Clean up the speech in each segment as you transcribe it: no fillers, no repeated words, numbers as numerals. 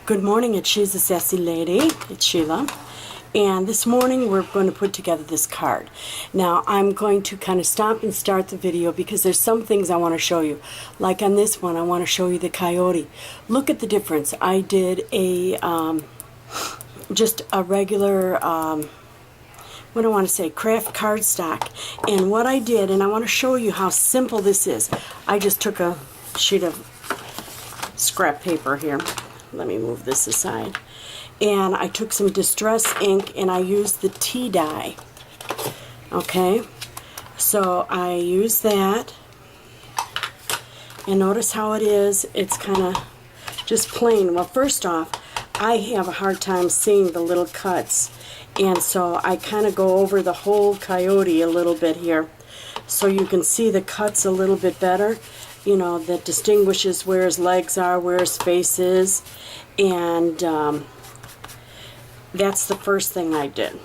Good morning, it's She's a Sassy Lady. It's Sheila. And this morning we're going to put together this card. Now I'm going to kind of stop and start the video because there's some things I want to show you. Like on this one, I want to show you the coyote. Look at the difference. I did a just a regular what do I want to say, craft cardstock. And what I did, and I want to show you how simple this is. I just took a sheet of scrap paper here. Let me move this aside. And I took some distress ink and I used the tea dye. Okay, so I use that. And notice how it is. It's kind of just plain. Well, first off, I have a hard time seeing the little cuts. And so I kind of go over the whole coyote a little bit here so you can see the cuts a little bit better. You know, that distinguishes where his legs are, where his face is, and that's the first thing I did.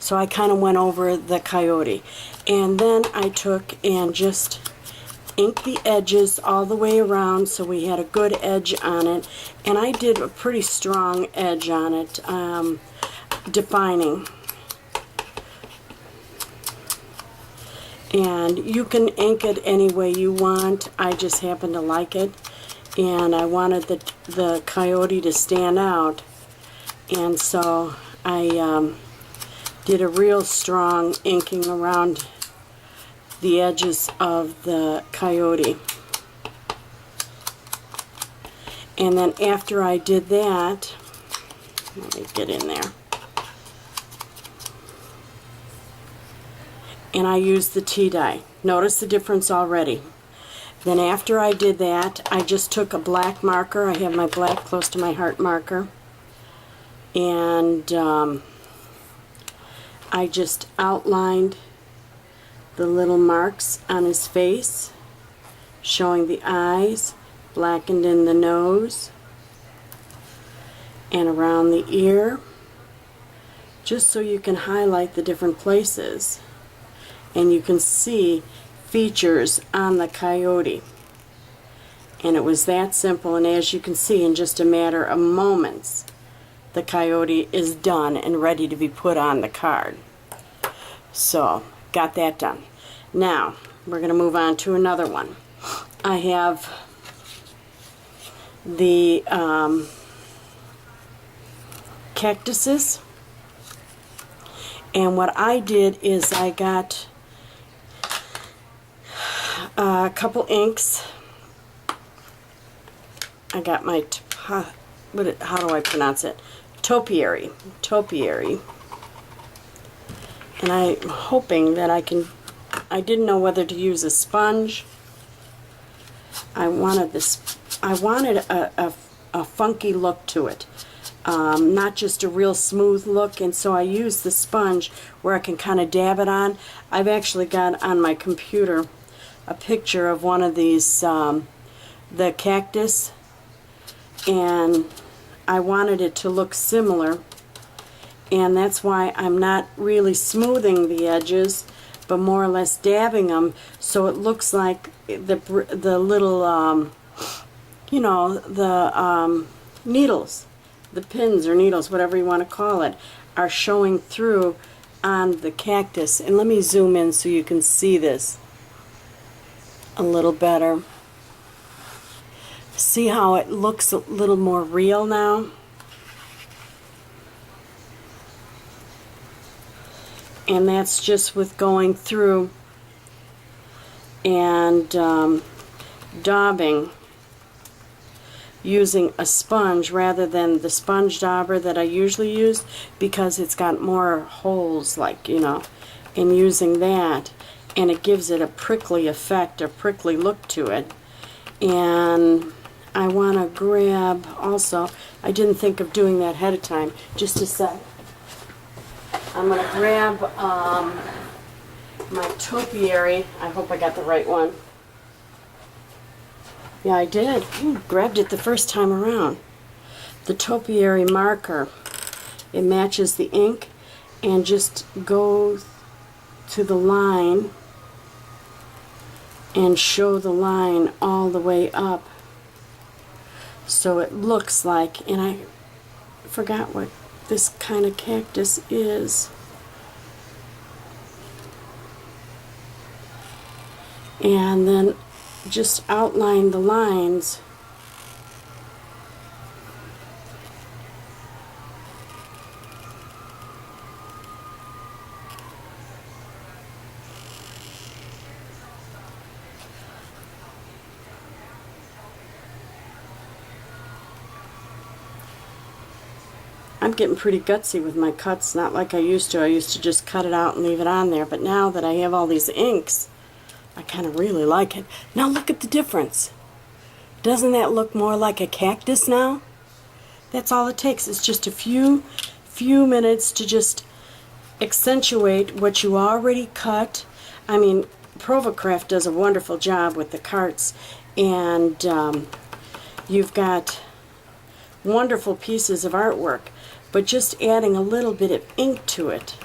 So I kind of went over the coyote, and then I took and just inked the edges all the way around so we had a good edge on it, and I did a pretty strong edge on it, defining. And you can ink it any way you want. I just happen to like it, and I wanted the coyote to stand out, and so I did a real strong inking around the edges of the coyote. And then after I did that, let me get in there. And I used the tea dye. Notice the difference already. Then after I did that, I just took a black marker. I have my black close to my heart marker. And I just outlined the little marks on his face, showing the eyes, blackened in the nose, and around the ear, just so you can highlight the different places. And you can see features on the coyote. And it was that simple, and as you can see, in just a matter of moments, the coyote is done and ready to be put on the card. So, got that done. Now, we're going to move on to another one. I have the cactuses. And what I did is I got a couple inks. I got my, how do I pronounce it? Topiary. And I'm hoping that I I didn't know whether to use a sponge. I wanted a funky look to it. Not just a real smooth look, and so I use the sponge where I can kind of dab it on. I've actually got on my computer a picture of one of these, the cactus, and I wanted it to look similar, and that's why I'm not really smoothing the edges, but more or less dabbing them so it looks like the little, you know, the needles. The pins or needles, whatever you want to call it, are showing through on the cactus. And let me zoom in so you can see this a little better. See how it looks a little more real now? And that's just with going through and daubing, using a sponge rather than the sponge dauber that I usually use, because it's got more holes, like, you know, and using that, and it gives it a prickly effect, a prickly look to it. And I want to grab also, I didn't think of doing that ahead of time, just a sec. I'm going to grab my topiary. I hope I got the right one. Yeah, I did. Grabbed it the first time around. The topiary marker. It matches the ink, and just go to the line and show the line all the way up so it looks like, and I forgot what this kind of cactus is. And then just outline the lines. I'm getting pretty gutsy with my cuts, not like I used to. I used to just cut it out and leave it on there, but now that I have all these inks, I kind of really like it. Now look at the difference. Doesn't that look more like a cactus now? That's all it takes. It's just a few minutes to just accentuate what you already cut. I mean, Provocraft does a wonderful job with the carts, and you've got wonderful pieces of artwork, but just adding a little bit of ink to it,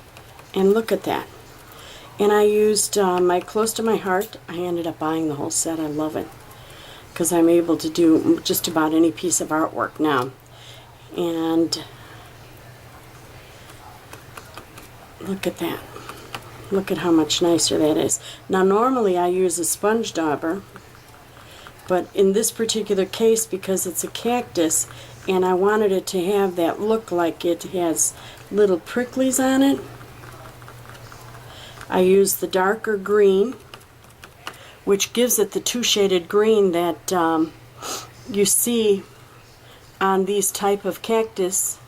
and look at that. And I used my Close to My Heart. I ended up buying the whole set. I love it because I'm able to do just about any piece of artwork now. And look at that. Look at how much nicer that is. Now normally I use a sponge dauber, but in this particular case, because it's a cactus and I wanted it to have that look like it has little pricklies on it, I use the darker green, which gives it the two-shaded green that you see on these type of cactus.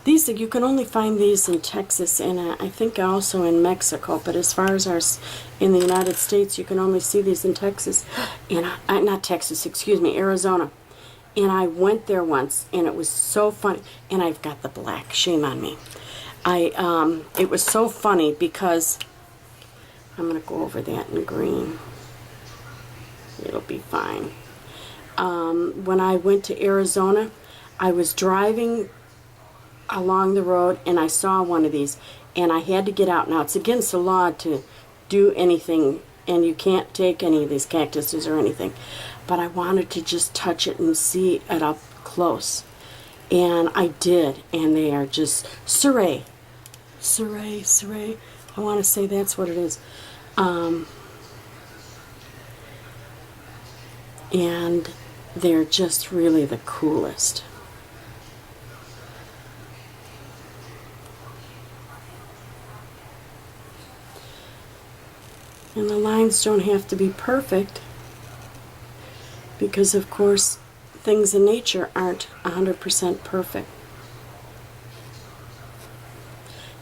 These, you can only find these in Texas, and I think also in Mexico, but as far as in the United States, you can only see these in Texas, and not Texas, excuse me, Arizona. And I went there once, and it was so funny, and I've got the black, shame on me. It was so funny because, I'm going to go over that in green. It'll be fine. When I went to Arizona, I was driving along the road and I saw one of these and I had to get out. Now it's against the law to do anything, and you can't take any of these cactuses or anything, but I wanted to just touch it and see it up close, and I did, and they are just Surrey. I want to say that's what it is. And they're just really the coolest. And the lines don't have to be perfect, because of course things in nature aren't 100% perfect.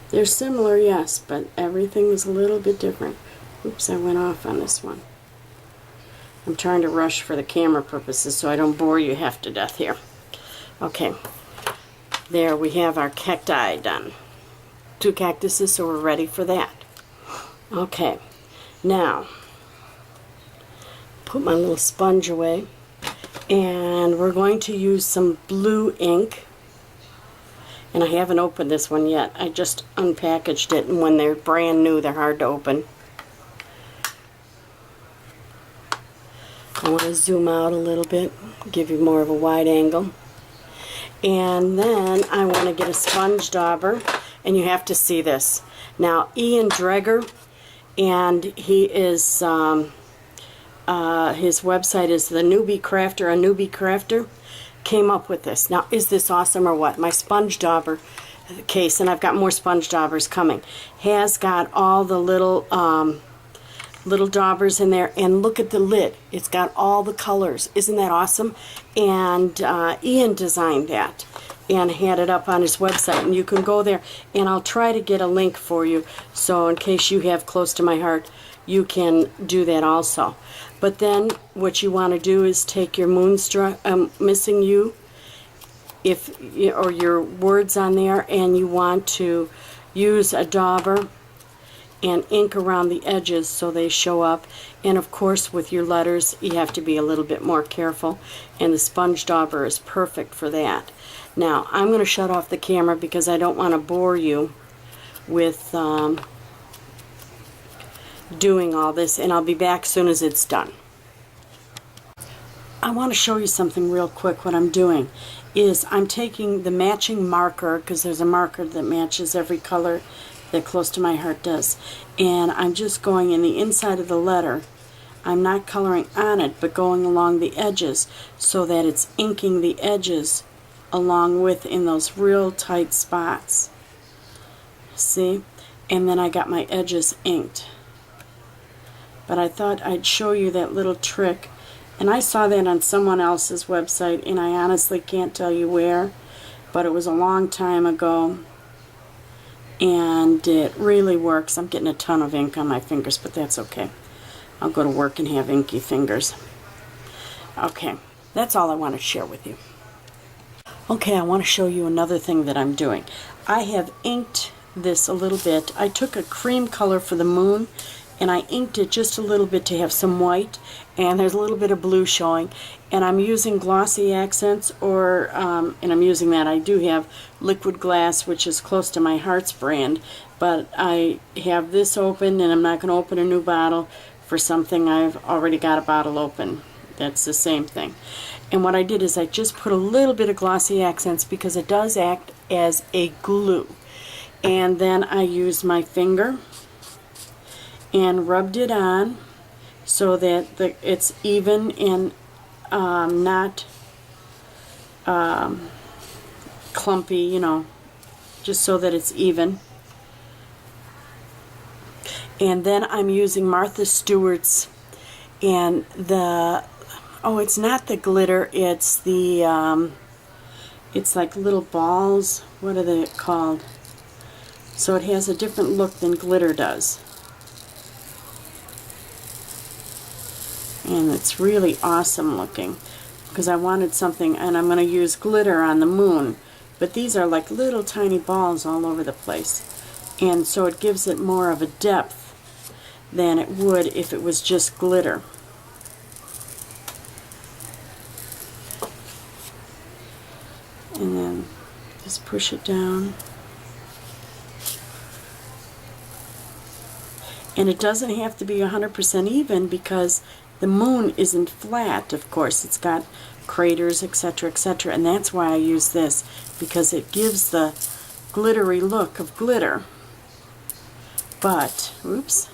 They're similar, yes, but everything is a little bit different. Oops, I went off on this one. I'm trying to rush for the camera purposes so I don't bore you half to death here. Okay, there we have our cacti done. 2 cactuses, so we're ready for that. Okay, now put my little sponge away, and we're going to use some blue ink. And I haven't opened this one yet. I just unpackaged it, and when they're brand new, they're hard to open. I want to zoom out a little bit, give you more of a wide angle. And then I want to get a sponge dauber, and you have to see this. Now, Ian Dreger, and he is, his website is The Newbie Crafter, a Newbie Crafter, came up with this. Now, is this awesome or what? My sponge dauber case, and I've got more sponge daubers coming, has got all the little daubers in there, and look at the lid. It's got all the colors. Isn't that awesome? And Ian designed that and had it up on his website, and you can go there, and I'll try to get a link for you, so in case you have Close to My Heart, you can do that also. But then what you want to do is take your Moonstruck, Missing You, or your words on there, and you want to use a dauber and ink around the edges so they show up. And of course with your letters you have to be a little bit more careful, and the sponge dauber is perfect for that. Now I'm going to shut off the camera because I don't want to bore you with doing all this, and I'll be back as soon as it's done. I want to show you something real quick. What I'm doing is I'm taking the matching marker, because there's a marker that matches every color that Close to My Heart does, and I'm just going in the inside of the letter. I'm not coloring on it, but going along the edges so that it's inking the edges along with in those real tight spots. See? And then I got my edges inked. But I thought I'd show you that little trick. And I saw that on someone else's website, and I honestly can't tell you where, but it was a long time ago, and it really works. I'm getting a ton of ink on my fingers, but that's okay. I'll go to work and have inky fingers. Okay, that's all I want to share with you. Okay, I want to show you another thing that I'm doing. I have inked this a little bit. I took a cream color for the moon, and I inked it just a little bit to have some white, and there's a little bit of blue showing, and I'm using glossy accents, or and I'm using that. I do have liquid glass, which is Close to My Heart's brand, but I have this open, and I'm not going to open a new bottle for something I've already got a bottle open. That's the same thing. And what I did is I just put a little bit of glossy accents because it does act as a glue. And then I used my finger and rubbed it on so that it's even and not clumpy, you know, just so that it's even. And then I'm using Martha Stewart's, and it's not the glitter, it's the it's like little balls. What are they called? So it has a different look than glitter does. And it's really awesome looking, because I wanted something, and I'm going to use glitter on the moon, but these are like little tiny balls all over the place, and so it gives it more of a depth than it would if it was just glitter. And then just push it down. And it doesn't have to be 100% even, because the moon isn't flat, of course. It's got craters, etc., etc., and that's why I use this, because it gives the glittery look of glitter. But, oops,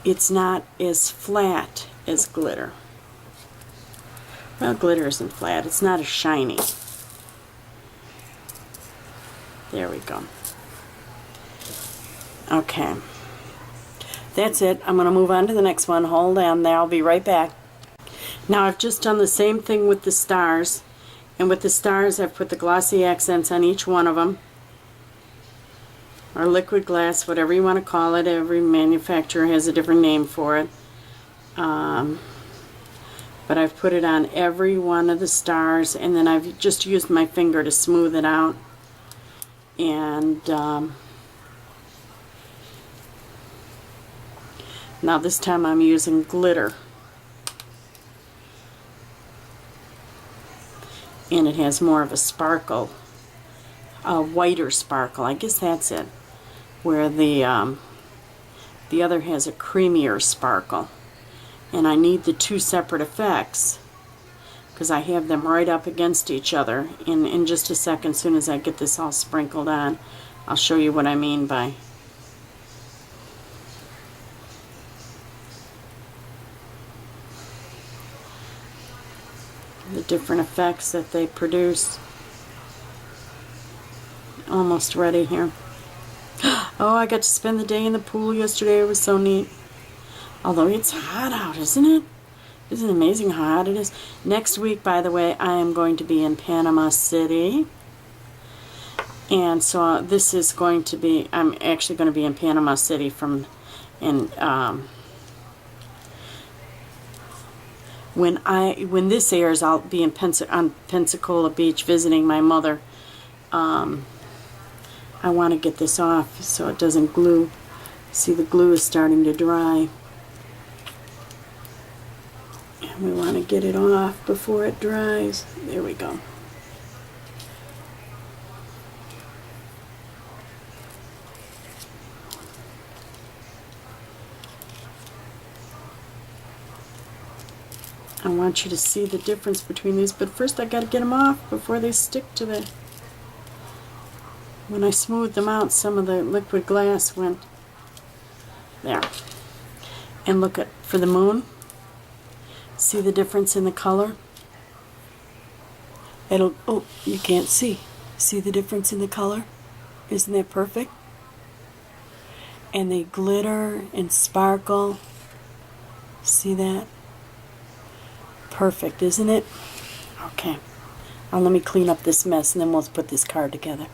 it's not as flat as glitter. Well, glitter isn't flat. It's not as shiny. There we go. Okay. That's it. I'm going to move on to the next one. Hold on there. I'll be right back. Now I've just done the same thing with the stars. And with the stars, I've put the glossy accents on each one of them. Or liquid glass, whatever you want to call it. Every manufacturer has a different name for it. But I've put it on every one of the stars, and then I've just used my finger to smooth it out. And now this time I'm using glitter. And it has more of a sparkle, a whiter sparkle. I guess that's it. Where the other has a creamier sparkle. And I need the two separate effects, because I have them right up against each other. In just a second, as soon as I get this all sprinkled on, I'll show you what I mean by the different effects that they produce. Almost ready here. Oh, I got to spend the day in the pool yesterday. It was so neat. Although it's hot out, isn't it? Isn't it amazing how hot it is? Next week, by the way, I am going to be in Panama City. And so this is going to be, I'm actually going to be in Panama City when this airs, I'll be on Pensacola Beach visiting my mother. I want to get this off so it doesn't glue. See, the glue is starting to dry. And we want to get it off before it dries. There we go. I want you to see the difference between these, but first I got to get them off before they stick to the... When I smoothed them out, some of the liquid glass went there. And look at, for the moon, see the difference in the color? It'll, oh, you can't see. See the difference in the color? Isn't that perfect? And they glitter and sparkle. See that? Perfect, isn't it? Okay. Now let me clean up this mess and then we'll put this card together.